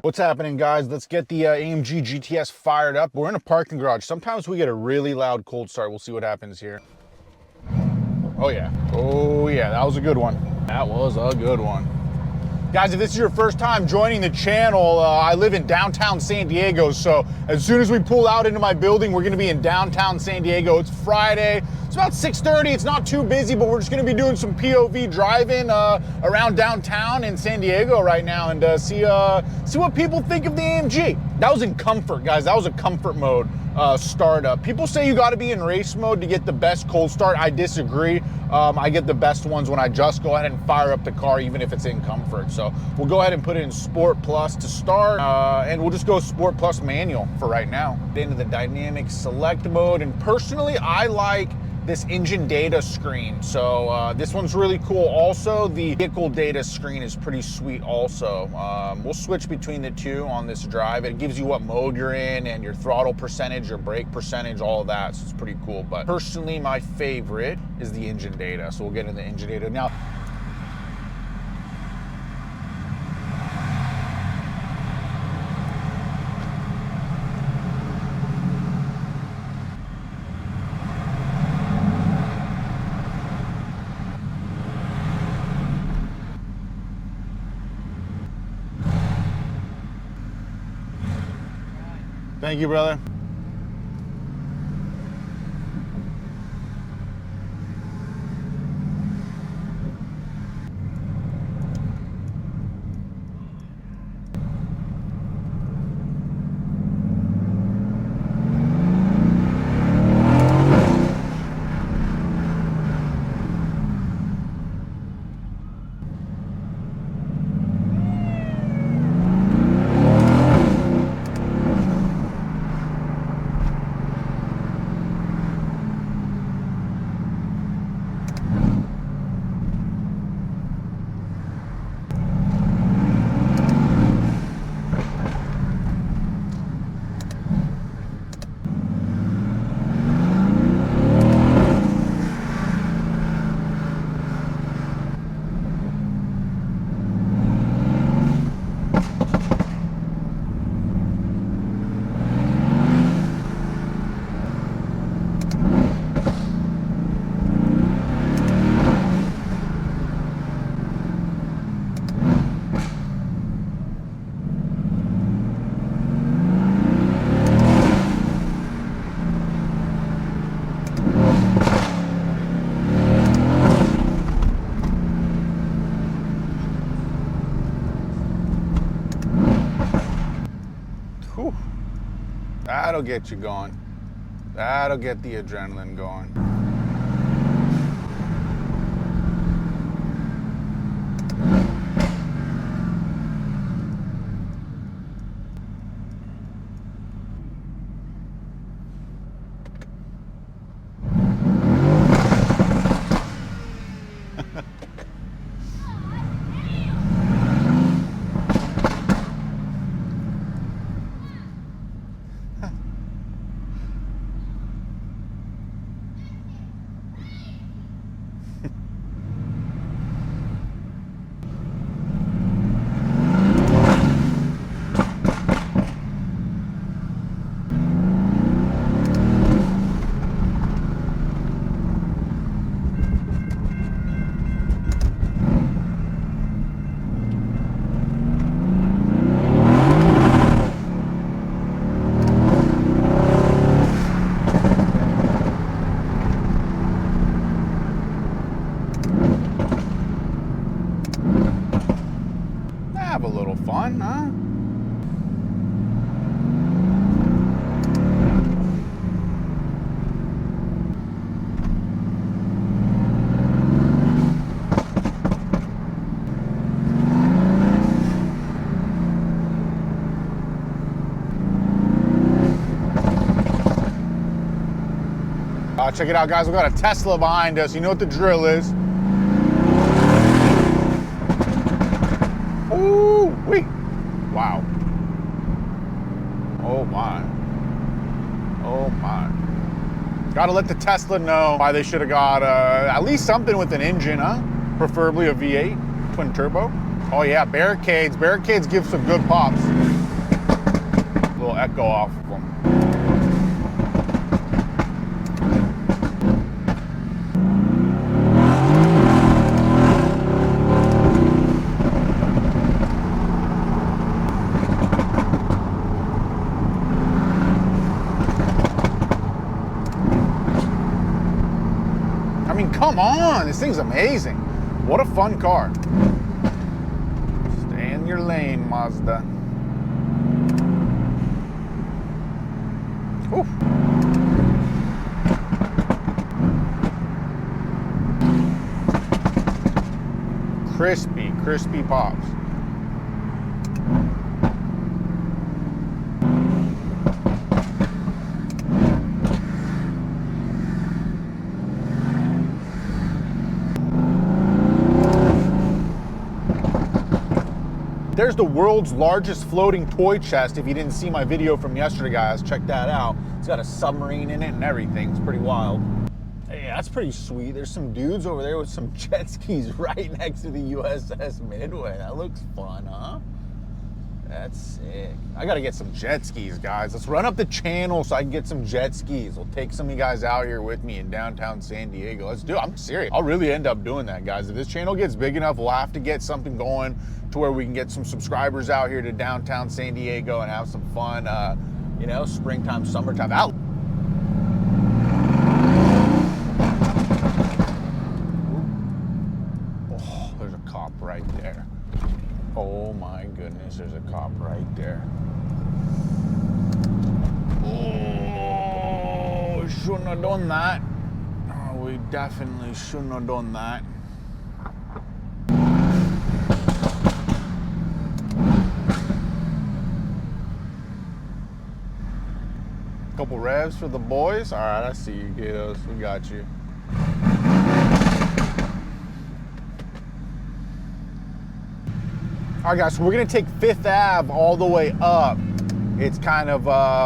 What's happening, guys? Let's get the AMG GTS fired up. We're in a parking garage. Sometimes we get a really loud cold start. We'll see what happens here. Oh yeah. Oh yeah, that was a good one. That was a good one. Guys, if this is your first time joining the channel, I live in downtown San Diego, so as soon as we pull out into my building, we're gonna be in downtown San Diego. It's Friday, it's about 6:30, it's not too busy, but we're just gonna be doing some POV driving around downtown in San Diego right now and see what people think of the AMG. That was in comfort, guys, that was a comfort mode startup. People say you gotta be in race mode to get the best cold start. I disagree. I get the best ones when I just go ahead and fire up the car, even if it's in comfort. So we'll go ahead and put it in Sport Plus to start, and we'll just go Sport Plus manual for right now. Into the dynamic select mode, and personally, I like this engine data screen. So this one's really cool. Also, the vehicle data screen is pretty sweet also. We'll switch between the two on this drive. It gives you what mode you're in and your throttle percentage, your brake percentage, all of that. So it's pretty cool. But personally, my favorite is the engine data. So we'll get into the engine data now. Thank you, brother. Whew. That'll get you going. That'll get the adrenaline going. Have a little fun, huh? Check it out, guys. We got a Tesla behind us. You know what the drill is. Ooh, wait. Wow. Oh my. Oh my. Gotta let the Tesla know why they should have got at least something with an engine, huh? Preferably a V8, twin turbo. Oh yeah, barricades. Barricades give some good pops. A little echo off of them. I mean, come on, this thing's amazing. What a fun car. Stay in your lane, Mazda. Oof. Crispy, crispy pops. There's the world's largest floating toy chest. If you didn't see my video from yesterday, guys, check that out. It's got a submarine in it and everything. It's pretty wild. Hey, that's pretty sweet. There's some dudes over there with some jet skis right next to the USS Midway. That looks fun, huh? That's sick. I gotta get some jet skis, guys. Let's run up the channel so I can get some jet skis. I'll take some of you guys out here with me in downtown San Diego. Let's do it. I'm serious. I'll really end up doing that, guys. If this channel gets big enough, we'll have to get something going to where we can get some subscribers out here to downtown San Diego and have some fun, you know, springtime, summertime out. Oh, there's a cop right there. Oh my goodness, there's a cop right there. Oh, shouldn't have done that. Oh, we definitely shouldn't have done that. Couple revs for the boys. All right, I see you, kiddos. We got you. All right, guys, so we're gonna take 5th Ave all the way up. It's kind of,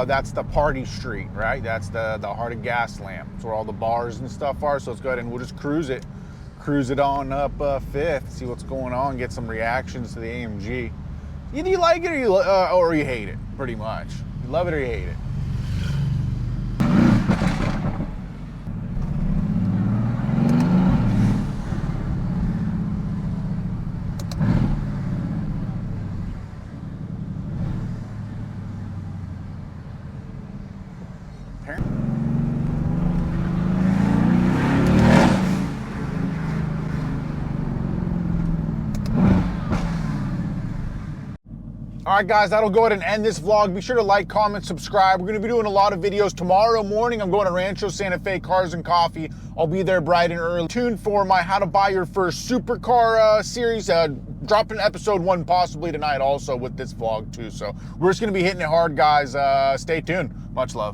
that's the party street, right? That's the heart of Gaslamp. It's where all the bars and stuff are. So let's go ahead and we'll just cruise it on up 5th, see what's going on, get some reactions to the AMG. Either you like it or you hate it, pretty much. You love it or you hate it. All right, guys, that'll go ahead and end this vlog. Be sure to like, comment, subscribe. We're going to be doing a lot of videos. Tomorrow morning, I'm going to Rancho Santa Fe Cars and Coffee. I'll be there bright and early. Tune for my How to Buy Your First Supercar series. Dropping episode 1 possibly tonight also with this vlog too. So we're just going to be hitting it hard, guys. Stay tuned. Much love.